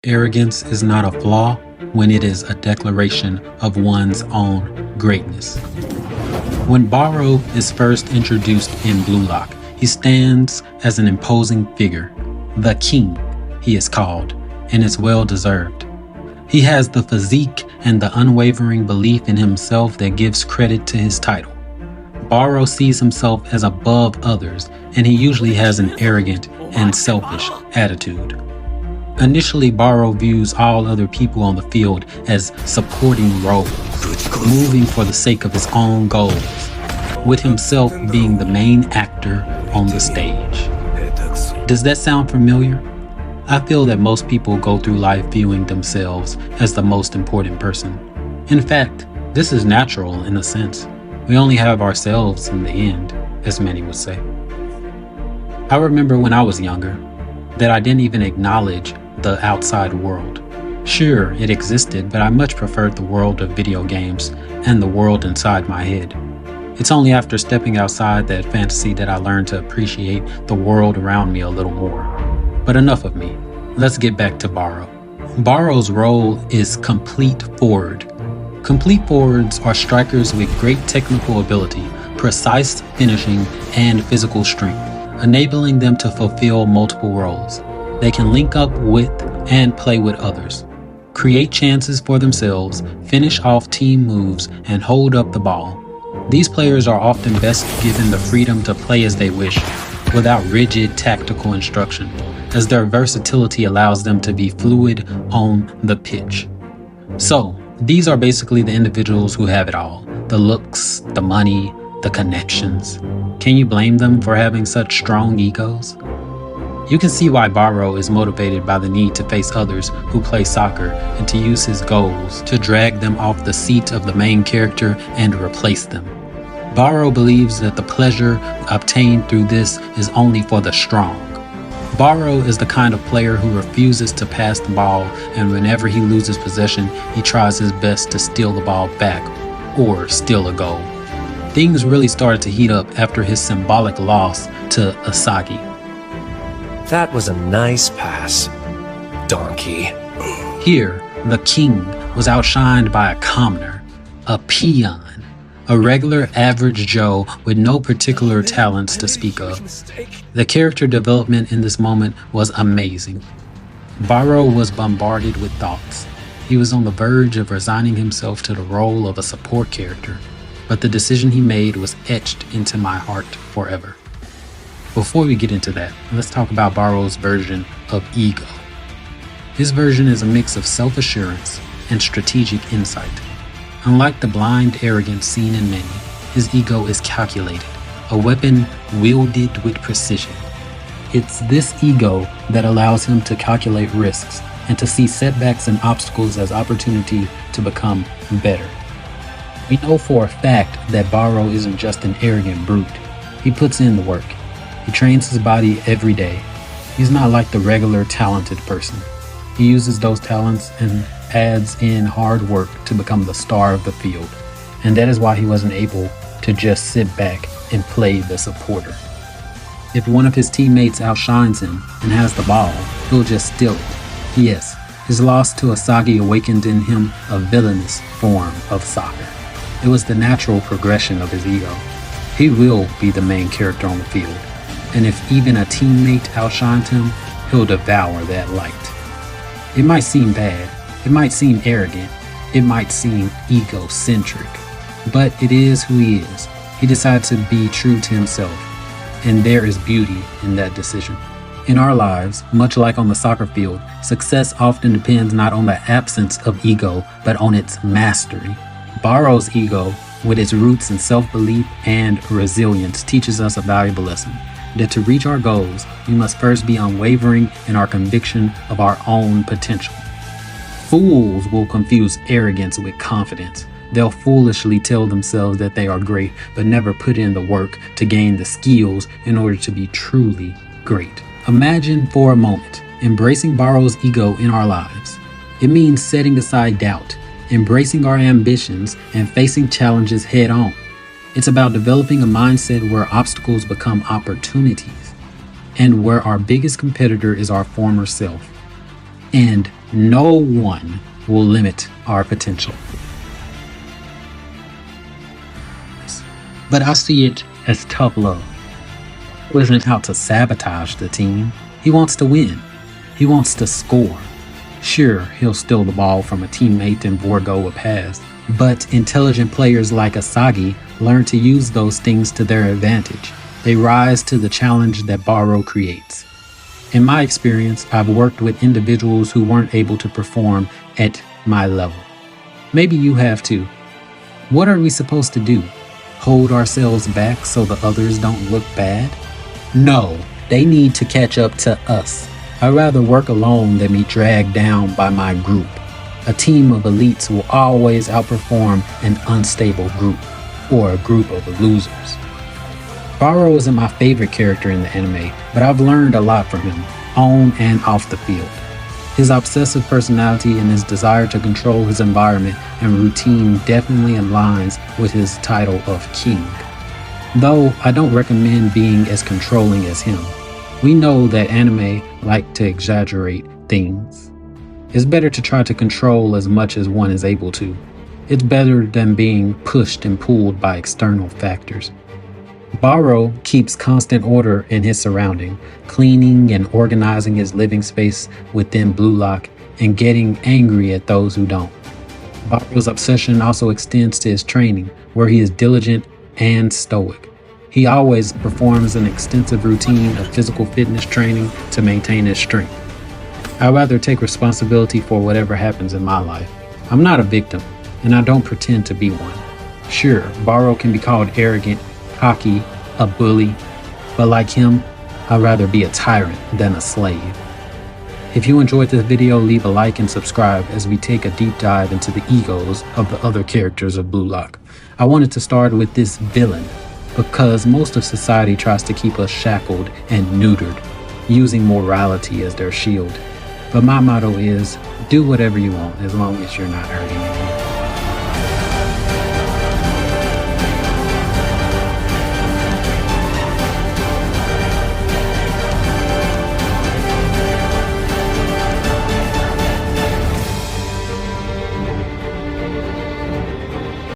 Arrogance is not a flaw when it is a declaration of one's own greatness. When Barou is first introduced in Blue Lock, he stands as an imposing figure. The King, he is called, and it's well deserved. He has the physique and the unwavering belief in himself that gives credit to his title. Barou sees himself as above others, and he usually has an arrogant and selfish attitude. Initially, Barou views all other people on the field as supporting roles, moving for the sake of his own goals, with himself being the main actor on the stage. Does that sound familiar? I feel that most people go through life viewing themselves as the most important person. In fact, this is natural in a sense. We only have ourselves in the end, as many would say. I remember when I was younger that I didn't even acknowledge the outside world. Sure, it existed, but I much preferred the world of video games and the world inside my head. It's only after stepping outside that fantasy that I learned to appreciate the world around me a little more. But enough of me. Let's get back to Barou. Barou's role is complete forward. Complete forwards are strikers with great technical ability, precise finishing, and physical strength, enabling them to fulfill multiple roles. They can link up with and play with others, create chances for themselves, finish off team moves, and hold up the ball. These players are often best given the freedom to play as they wish, without rigid tactical instruction, as their versatility allows them to be fluid on the pitch. So, these are basically the individuals who have it all: the looks, the money, the connections. Can you blame them for having such strong egos? You can see why Barou is motivated by the need to face others who play soccer and to use his goals to drag them off the seat of the main character and replace them. Barou believes that the pleasure obtained through this is only for the strong. Barou is the kind of player who refuses to pass the ball, and whenever he loses possession, he tries his best to steal the ball back or steal a goal. Things really started to heat up after his symbolic loss to Asagi. That was a nice pass, donkey. Here, the King was outshined by a commoner, a peon, a regular average Joe with no particular talents to speak of. The character development in this moment was amazing. Barou was bombarded with thoughts. He was on the verge of resigning himself to the role of a support character, but the decision he made was etched into my heart forever. Before we get into that, let's talk about Barou's version of ego. His version is a mix of self-assurance and strategic insight. Unlike the blind arrogance seen in many, his ego is calculated, a weapon wielded with precision. It's this ego that allows him to calculate risks and to see setbacks and obstacles as opportunity to become better. We know for a fact that Barou isn't just an arrogant brute. He puts in the work. He trains his body every day. He's not like the regular talented person. He uses those talents and adds in hard work to become the star of the field. And that is why he wasn't able to just sit back and play the supporter. If one of his teammates outshines him and has the ball, he'll just steal it. Yes, his loss to Asagi awakened in him a villainous form of soccer. It was the natural progression of his ego. He will be the main character on the field. And if even a teammate outshines him, he'll devour that light. It might seem bad, it might seem arrogant, it might seem egocentric, but it is who he is. He decided to be true to himself, and there is beauty in that decision. In our lives, much like on the soccer field, success often depends not on the absence of ego, but on its mastery. Barou's ego, with its roots in self-belief and resilience, teaches us a valuable lesson. That to reach our goals, we must first be unwavering in our conviction of our own potential. Fools will confuse arrogance with confidence. They'll foolishly tell themselves that they are great, but never put in the work to gain the skills in order to be truly great. Imagine for a moment embracing Barou's ego in our lives. It means setting aside doubt, embracing our ambitions, and facing challenges head on. It's about developing a mindset where obstacles become opportunities and where our biggest competitor is our former self. And No one will limit our potential. But I see it as tough love. He isn't out to sabotage the team. He wants to win. He wants to score. Sure, he'll steal the ball from a teammate and forego a pass, but intelligent players like Asagi learn to use those things to their advantage. They rise to the challenge that Barou creates. In my experience, I've worked with individuals who weren't able to perform at my level. Maybe you have too. What are we supposed to do? Hold ourselves back so the others don't look bad? No, they need to catch up to us. I'd rather work alone than be dragged down by my group. A team of elites will always outperform an unstable group, or a group of losers. Barou isn't my favorite character in the anime, but I've learned a lot from him, on and off the field. His obsessive personality and his desire to control his environment and routine definitely aligns with his title of king. Though I don't recommend being as controlling as him. We know that anime like to exaggerate things. It's better to try to control as much as one is able to. It's better than being pushed and pulled by external factors. Barou keeps constant order in his surrounding, cleaning and organizing his living space within Blue Lock and getting angry at those who don't. Barou's obsession also extends to his training, where he is diligent and stoic. He always performs an extensive routine of physical fitness training to maintain his strength. I'd rather take responsibility for whatever happens in my life. I'm not a victim, and I don't pretend to be one. Sure, Barou can be called arrogant, cocky, a bully, but like him, I'd rather be a tyrant than a slave. If you enjoyed this video, leave a like and subscribe as we take a deep dive into the egos of the other characters of Blue Lock. I wanted to start with this villain, because most of society tries to keep us shackled and neutered, using morality as their shield. But my motto is, do whatever you want as long as you're not hurting anyone.